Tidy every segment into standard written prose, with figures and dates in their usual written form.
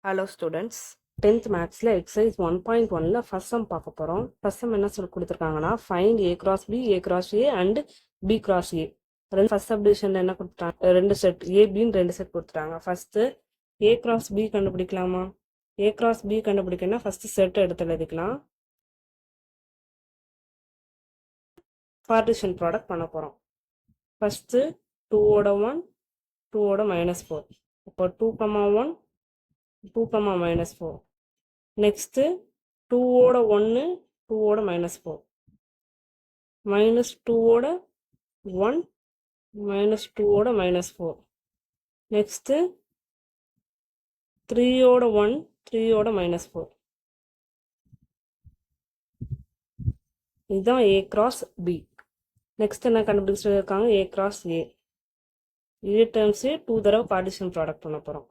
Hello students. 10th mathsல exercise 1.1ல first sum பார்க்க போறோம். first sum என்ன சொல்லி கொடுத்திருக்காங்கன்னா find a cross b, a cross a and b cross a. ரெண்டு first subdivisionல என்ன கொடுத்துட்டாங்க? ரெண்டு செட் a b ன்னு ரெண்டு செட் கொடுத்துட்டாங்க. first a cross b கண்டுபிடிக்கலாமா? a cross b கண்டுபிடிக்கணும்னா first செட் எடுத்து எழுதிக்கலாம். partition product பண்ண போறோம். first 2 ஓட 1 2 ஓட -4. அப்போ 2, 1 2, -4. நெக்ஸ்ட் 2 ஓட 1 2 ஓட -4 -2 ஓட 1 -2 ஓட -4 நெக்ஸ்ட் 3 ஓட 1 3 ஓட -4 இதுதான் a cross b. நெக்ஸ்ட் என்ன கண்டுபிடிச்சிருக்காங்க a cross a. இதே டேர்ம்ஸே 2 தடவை பார்ட்டிஷன் ப்ராடக்ட் பண்ண போறோம்.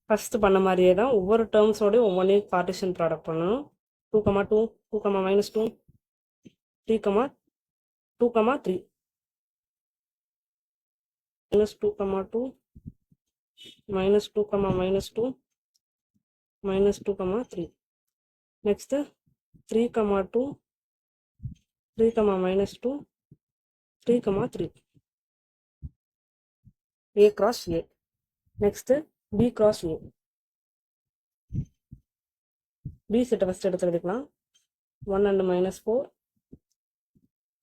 ஃபர்ஸ்ட் பண்ண மாதிரியே தான் ஒவ்வொரு டேர்ம்ஸோடய ஒவ்வொன்றையும் பார்ட்டிஷன் ப்ராடக்ட் பண்ணணும். 2, 2 2, -2 3, 2, 3 -2, -2, 2, -2, -2, -2, 3. Next 3, 2 3, -2 3, 3. A cross A. Next B cross A. B set first எடுத்து எழுதிக்கலாம். 1 and -4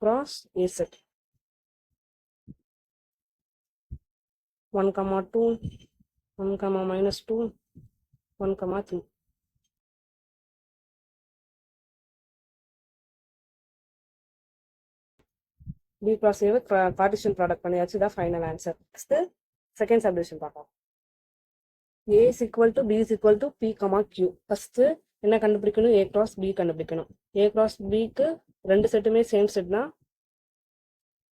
cross A set. 1, 2 1, -2 1, 3. B cross A partition product பண்ணியாச்சு. இதான் final answer. Next second subdivision பார்க்கலாம். A is equal to B is equal to P, Q. First என்ன கண்டுபிடிக்கணும்? A cross B கண்டுபிடிக்கணும். A cross B க்கு ரெண்டு செட்டுமே same set தான்.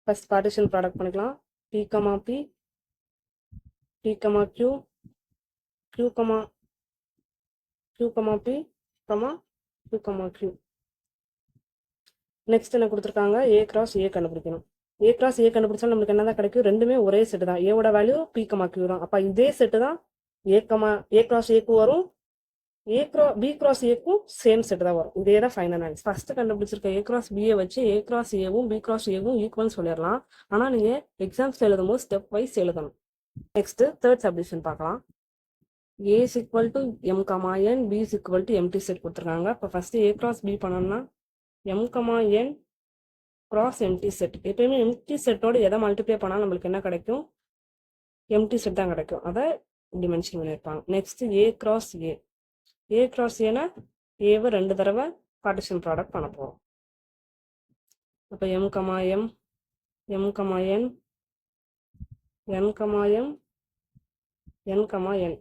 First partition product பண்ணிக்கலாம். P, P P, Q Q, Q, P Q, Q. Next என்ன கொடுத்துருக்காங்க? A cross A கண்டுபிடிக்கணும். A cross A கண்டுபிடிச்சா நம்மளுக்கு என்னதான் கிடைக்கும்? ரெண்டுமே ஒரே செட்டு தான். ஏவோட வேல்யூ P, Q தான். அப்போ இதே செட்டு தான் A cross A க்கு வரும். B cross A க்கும் சேம் செட் தான் வரும். இதே தான் ஃபைனல் ஆன்சர். ஃபர்ஸ்ட் கண்டுபிடிச்சிருக்க A cross B வச்சு A cross Aவும் B cross Aவும் ஈக்குவல்னு சொல்லிடலாம். ஆனால் நீங்கள் எக்ஸாம்ஸ் எழுதும் போது ஸ்டெப் வைஸ் எழுதணும். நெக்ஸ்ட் தேர்ட் சப்டிவிஷன் பார்க்கலாம். A is equal to M, N, B is equal to empty set கொடுத்துருக்காங்க. இப்போ ஃபர்ஸ்ட் A cross B பண்ணோம்னா M, N cross empty set. எப்பயுமே empty செட்டோட எதை மல்டிப்ளை பண்ணால் நம்மளுக்கு என்ன கிடைக்கும்? empty set தான் கிடைக்கும். அதை இப்படி மென்ஷன் பண்ணியிருப்பாங்க. Next A cross A. A cross Aனா ஏவை ரெண்டு தடவை பார்ட்டிஷன் ப்ராடக்ட் பண்ண போகிறோம். அப்போ M, M M, N N, M N N.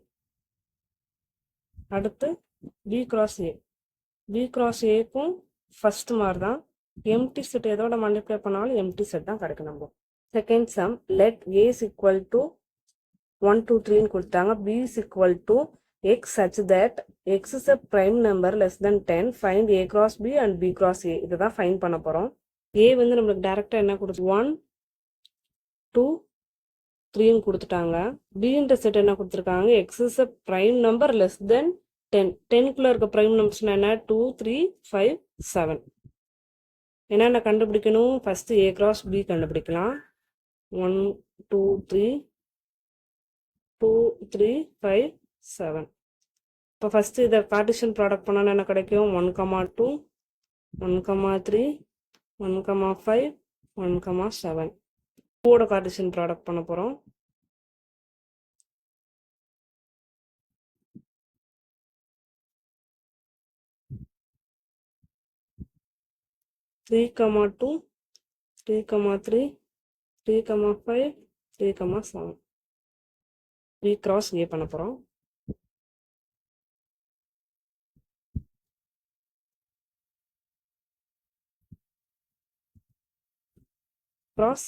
அடுத்து B cross A. B cross Aக்கும் ஃபர்ஸ்ட் மாதிரி தான். எம்டி செட் எதோட மல்டிப்ளை பண்ணாலும் எம்டி செட் தான் கிடைக்கும். நம்ம second sum let A is equal to 1, 2, 3 கொடுத்தாங்க. B is equal to X such that X is a prime number less than 10. Find A cross B and B cross A. இதுதான் find பண்ண போகிறோம். A வந்து நம்மளுக்கு டைரக்டா என்ன கொடுத்து 1, 2, 3 கொடுத்துட்டாங்க. Bன்ற செட் என்ன கொடுத்துருக்காங்க? X is a prime number less than 10. 10க்குள்ள இருக்க prime numbers என்ன? 2, 3, 5, 7. என்னென்ன கண்டுபிடிக்கணும்? ஃபர்ஸ்ட் A cross B கண்டுபிடிக்கலாம். 1, 2, 3 2, 3, 5, 7. இப்போ ஃபர்ஸ்ட் இதை பார்ட்டிஷன் ப்ராடக்ட் பண்ணால் என்ன கிடைக்கும்? 1, 2 1, 3 1, 5 1, 7. 2ஓட பார்ட்டிஷன் ப்ராடக்ட் பண்ண போகிறோம். Three comma 2 3, 3 3, 5 3, 7. B cross A பண்ண போகிறோம். cross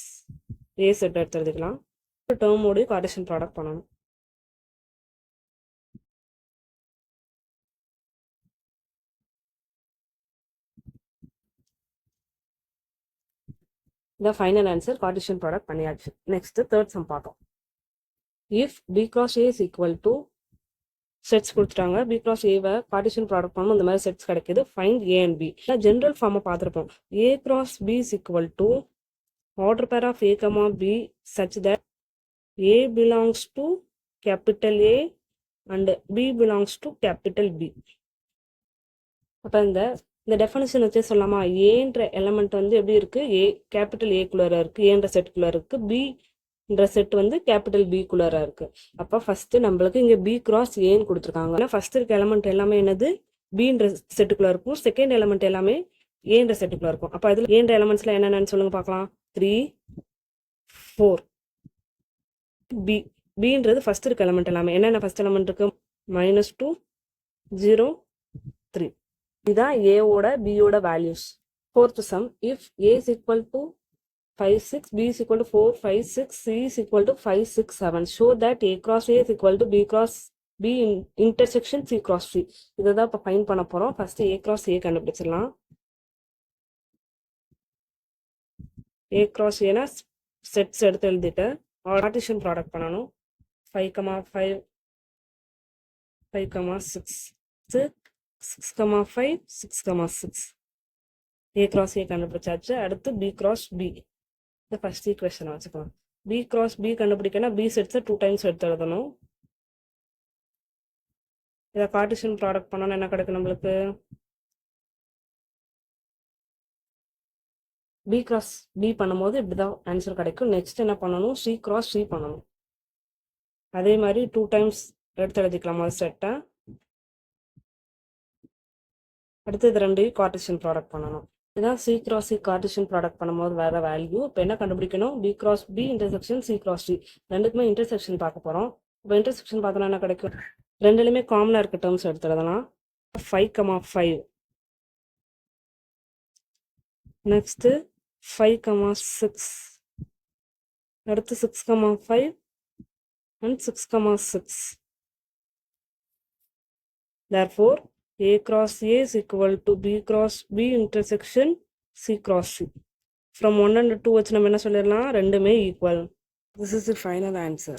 A செட் எடுத்து எழுதிக்கலாம். டேர்மோடய பார்ட்டிஷன் ப்ராடக்ட் பண்ணணும். இதான் ஃபைனல் ஆன்சர். கார்ட்டீசியன் ப்ராடக்ட் பண்ணியாச்சு. நெக்ஸ்ட் தேர்ட் சம் பார்த்தோம். If B cross A is equal to sets கொடுத்துட்டாங்க. பி கிராஸ் ஏவை கார்ட்டீசியன் ப்ராடக்ட் பண்ணும் இந்த மாதிரி செட்ஸ் கிடைக்குது. Find A and B. General ஃபார்மை பார்த்துருப்போம். A cross B is equal to order pair of A comma B such that A belongs to capital A and B belongs to capital B. அப்போ இந்த definition வச்சே சொல்லலாமா? ஏன்ற element வந்து எப்படி இருக்கு? ஏ கேபிட்டல் ஏ குள்ளர இருக்கு, ஏன்ற செட் குள்ளர இருக்கு, பின்ற செட் வந்து கேபிட்டல் பி குள்ளர இருக்கு. அப்போ ஃபர்ஸ்ட் நம்மளுக்கு இங்க பி கிராஸ் ஏன்னு கொடுத்துருக்காங்க. ஃபர்ஸ்ட் இருக்க எலமெண்ட் எல்லாமே என்னது? பின்ற செட்டுக்குள்ள இருக்கும். செகண்ட் எலமெண்ட் எல்லாமே ஏன்ற செட்டுக்குள்ள இருக்கும். அப்போ இதுல ஏன்ற எலமெண்ட்ஸ்ல என்னென்னு சொல்லுங்க பார்க்கலாம். 3 4 பி. பின்றது ஃபர்ஸ்ட் இருக்க எலமெண்ட் எல்லாமே என்னென்ன ஃபர்ஸ்ட் எலமெண்ட் இருக்கு? -2 0 3. இதுதான் ஏவோட பியோட values. Fourth some. If A is equal to 5 6, B is equal to 4 5 6, C is equal to 5 6 7. Show that A cross A is equal to B cross B intersection C cross C. இதை தான் இப்போ find பண்ண போறோம். First A cross A கண்டுபிடிச்சிடலாம். A cross A னா sets எடுத்து எழுதிட்டு Cartesian product பண்ணணும். 5 5 5 6 6 5 6 6. A cross A கண்டுபிடிச்சாச்சு. அடுத்து B cross B. இந்த ஃபர்ஸ்ட் ஈக்குவேஷன் வச்சுக்கலாம். B cross B கண்டுபிடிக்கனா B செட்ஸை 2 times எடுத்து எழுதணும். இதை கார்ட்டீசியன் ப்ராடக்ட் பண்ணணும். என்ன கிடைக்கும் நம்மளுக்கு? B cross B பண்ணும்போது இப்படிதான் ஆன்சர் கிடைக்கும். நெக்ஸ்ட் என்ன பண்ணணும்? C cross C பண்ணணும். அதே மாதிரி 2 டைம்ஸ் எடுத்து எழுதிக்கலாமா செட்டை. அடுத்து இது ரெண்டையும் கார்ட்டீசியன் ப்ராடக்ட் பண்ணணும். இதுதான் C cross C Cartesian product பண்ணும்போது வேற வேல்யூ. இப்போ என்ன கண்டுபிடிக்கணும்? B cross B intersection C cross C. ரெண்டுக்குமே இன்டர்செக்ஷன் பார்க்க போறோம். இப்போ இன்டர்செக்ஷன் பார்த்தோம்னா என்ன கிடைக்கும்? ரெண்டுலையுமே காமனா இருக்க டேர்ம்ஸ் எடுத்துடலாம். 5 5. நெக்ஸ்ட் 5 6. அடுத்து 6 5 and 6 6. Therefore A cross A is equal to B cross B intersection C cross C. From 1 and 2 வச்சு நம்ம என்ன சொல்லிடலாம்? ரெண்டுமே equal. This is the final answer.